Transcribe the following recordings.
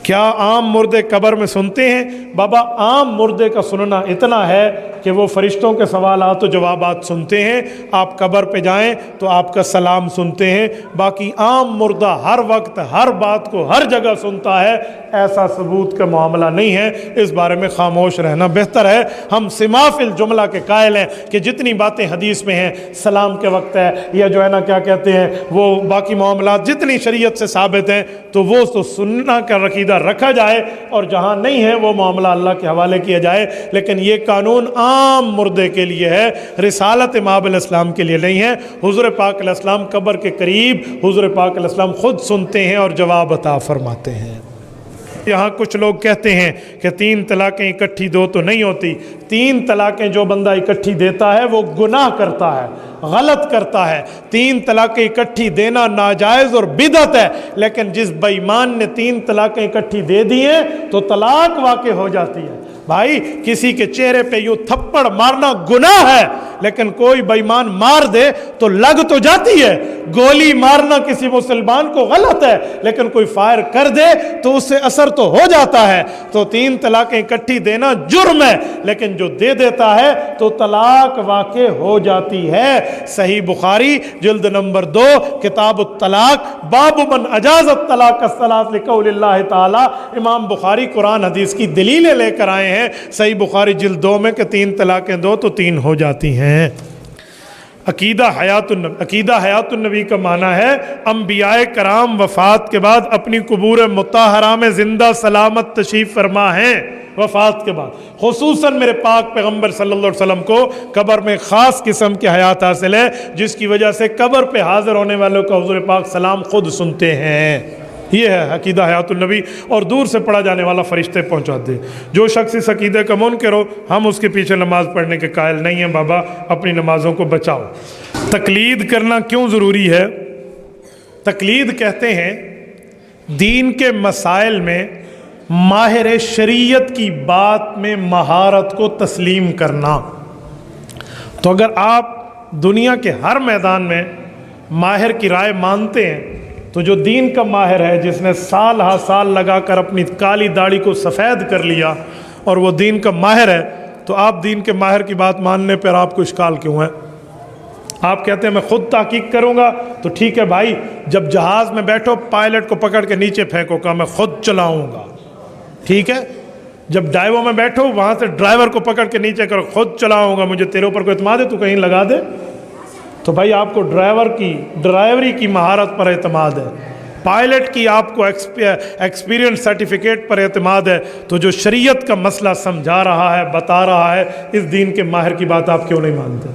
کیا عام مردے قبر میں سنتے ہیں؟ بابا عام مردے کا سننا اتنا ہے کہ وہ فرشتوں کے سوالات و جوابات سنتے ہیں، آپ قبر پہ جائیں تو آپ کا سلام سنتے ہیں، باقی عام مردہ ہر وقت ہر بات کو ہر جگہ سنتا ہے، ایسا ثبوت کا معاملہ نہیں ہے۔ اس بارے میں خاموش رہنا بہتر ہے۔ ہم سماع فی الجملہ کے قائل ہیں کہ جتنی باتیں حدیث میں ہیں، سلام کے وقت ہے یا جو ہے نا کیا کہتے ہیں وہ باقی معاملات جتنی شریعت سے ثابت ہیں تو وہ تو سننا کا عقیدہ رکھا جائے، اور جہاں نہیں ہے وہ معاملہ اللہ کے حوالے کیا جائے۔ لیکن یہ قانون عام مردے کے لیے ہے، رسالت مآب علیہ السلام کے لیے نہیں ہے۔ حضور پاک علیہ السلام قبر کے قریب حضور پاک علیہ السلام خود سنتے ہیں اور جواب عطا فرماتے ہیں۔ یہاں کچھ لوگ کہتے ہیں کہ 3 طلاقیں اکٹھی دو تو نہیں ہوتی۔ 3 طلاقیں جو بندہ اکٹھی دیتا ہے وہ گناہ کرتا ہے، غلط کرتا ہے۔ 3 طلاقیں اکٹھی دینا ناجائز اور بدعت ہے، لیکن جس بے ایمان نے 3 طلاقیں اکٹھی دے دی ہیں تو طلاق واقع ہو جاتی ہے۔ بھائی کسی کے چہرے پہ یوں تھپڑ مارنا گناہ ہے، لیکن کوئی بے ایمان مار دے تو لگ تو جاتی ہے۔ گولی مارنا کسی مسلمان کو غلط ہے، لیکن کوئی فائر کر دے تو اس سے اثر تو ہو جاتا ہے۔ تو 3 طلاقیں اکٹھی دینا جرم ہے، لیکن جو دے دیتا ہے تو طلاق واقع ہو جاتی ہے۔ صحیح بخاری جلد نمبر 2 کتاب الطلاق باب من اجاز الطلاق الثلاث لقول اللہ تعالی، امام بخاری قرآن حدیث کی دلیلیں لے کر آئے ہیں صحیح بخاری جلد 2 میں کہ 3 طلاقیں دو تو 3 ہو جاتی ہیں۔ عقیدہ حیات النبی کا معنی ہے انبیاء کرام وفات کے بعد اپنی قبور مطہرہ میں زندہ سلامت تشریف فرما ہیں۔ وفات کے بعد خصوصاً میرے پاک پیغمبر صلی اللہ علیہ وسلم کو قبر میں خاص قسم کی حیات حاصل ہے، جس کی وجہ سے قبر پہ حاضر ہونے والوں کا حضور پاک سلام خود سنتے ہیں۔ یہ ہے عقیدہ حیات النبی، اور دور سے پڑھا جانے والا فرشتے پہنچاتے ہیں۔ جو شخص اس عقیدے کا منکر ہو، ہم اس کے پیچھے نماز پڑھنے کے قائل نہیں ہیں۔ بابا اپنی نمازوں کو بچاؤ۔ تقلید کرنا کیوں ضروری ہے؟ تقلید کہتے ہیں دین کے مسائل میں ماہر شریعت کی بات میں مہارت کو تسلیم کرنا۔ تو اگر آپ دنیا کے ہر میدان میں ماہر کی رائے مانتے ہیں تو جو دین کا ماہر ہے، جس نے سال ہا سال لگا کر اپنی کالی داڑھی کو سفید کر لیا اور وہ دین کا ماہر ہے، تو آپ دین کے ماہر کی بات ماننے پر آپ کو اشکال کیوں ہے؟ آپ کہتے ہیں میں خود تحقیق کروں گا، تو ٹھیک ہے بھائی، جب جہاز میں بیٹھو پائلٹ کو پکڑ کے نیچے پھینکو، کہا میں خود چلاؤں گا، ٹھیک ہے؟ جب ڈائیو میں بیٹھو وہاں سے ڈرائیور کو پکڑ کے نیچے کرو، خود چلاؤں گا، مجھے تیرے اوپر کوئی اعتماد ہے تو کہیں لگا دے۔ تو بھائی آپ کو ڈرائیوری کی مہارت پر اعتماد ہے، پائلٹ کی آپ کو ایکسپیرینس سرٹیفکیٹ پر اعتماد ہے، تو جو شریعت کا مسئلہ سمجھا رہا ہے، بتا رہا ہے، اس دین کے ماہر کی بات آپ کیوں نہیں مانتے؟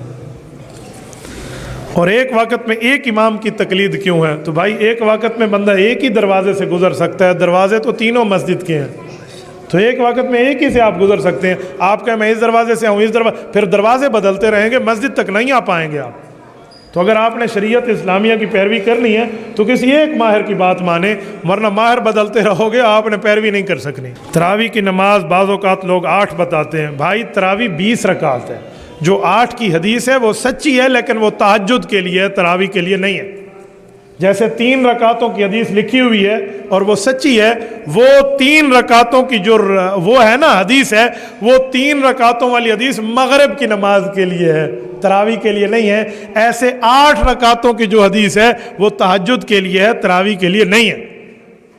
اور ایک وقت میں ایک امام کی تقلید کیوں ہے؟ تو بھائی ایک وقت میں بندہ ایک ہی دروازے سے گزر سکتا ہے، دروازے تو تینوں مسجد کے ہیں، تو ایک وقت میں ایک ہی سے آپ گزر سکتے ہیں۔ آپ کہیں میں اس دروازے سے ہوں، اس دروازے، پھر دروازے بدلتے رہیں گے، مسجد تک نہیں آ پائیں گے آپ۔ تو اگر آپ نے شریعت اسلامیہ کی پیروی کرنی ہے تو کسی ایک ماہر کی بات مانیں، ورنہ ماہر بدلتے رہو گے آپ نے پیروی نہیں کر سکنی۔ تراویح کی نماز بعض اوقات لوگ 8 بتاتے ہیں، بھائی تراویح 20 رکعت ہے، جو 8 کی حدیث ہے وہ سچی ہے، لیکن وہ تہجد کے لیے ہے، تراویح کے لیے نہیں ہے۔ جیسے 3 رکعتوں کی حدیث لکھی ہوئی ہے اور وہ سچی ہے، وہ 3 رکعتوں کی جو وہ ہے نا حدیث ہے، وہ 3 رکعتوں والی حدیث مغرب کی نماز کے لیے ہے، تراویح کے لیے نہیں ہے۔ ایسے 8 رکعتوں کی جو حدیث ہے وہ تہجد کے لیے ہے، تراویح کے لیے نہیں ہے۔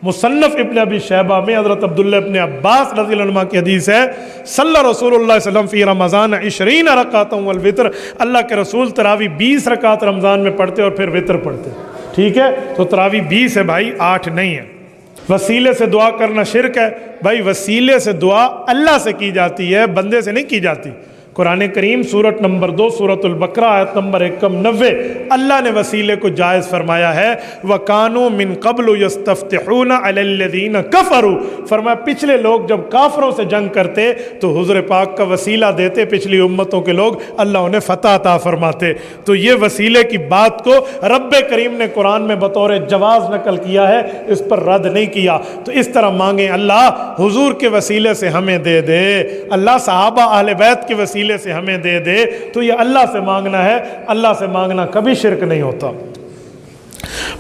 مصنف ابن ابی شیبہ میں حضرت عبداللہ ابن عباس رضی اللہ عنہ کی حدیث ہے، صلی رسول اللہ صلی اللہ علیہ وسلم فی رمضان 20 رکعۃ والوتر، اللہ کے رسول تراویح 20 رکعت رمضان میں پڑھتے اور پھر وتر پڑھتے، ٹھیک ہے؟ تو تراویح 20 ہے بھائی، 8 نہیں ہے۔ وسیلے سے دعا کرنا شرک ہے، بھائی وسیلے سے دعا اللہ سے کی جاتی ہے، بندے سے نہیں کی جاتی۔ قرآن کریم سورت نمبر 2 سورۃ البقرہ آیت نمبر 190، اللہ نے وسیلے کو جائز فرمایا ہے۔ وَكَانُوا مِن قَبْلُ يَسْتَفْتِحُونَ عَلَى الَّذِينَ كَفَرُوا، فرمایا پچھلے لوگ جب کافروں سے جنگ کرتے تو حضور پاک کا وسیلہ دیتے، پچھلی امتوں کے لوگ، اللہ انہیں فتح عطا فرماتے۔ تو یہ وسیلے کی بات کو رب کریم نے قرآن میں بطور جواز نقل کیا ہے، اس پر رد نہیں کیا۔ تو اس طرح مانگیں اللہ حضور کے وسیلے سے ہمیں دے دے، اللہ صحابہ اہل بیت کے وسیلے سے ہمیں دے دے، تو یہ اللہ سے مانگنا ہے، اللہ سے مانگنا کبھی شرک نہیں ہوتا۔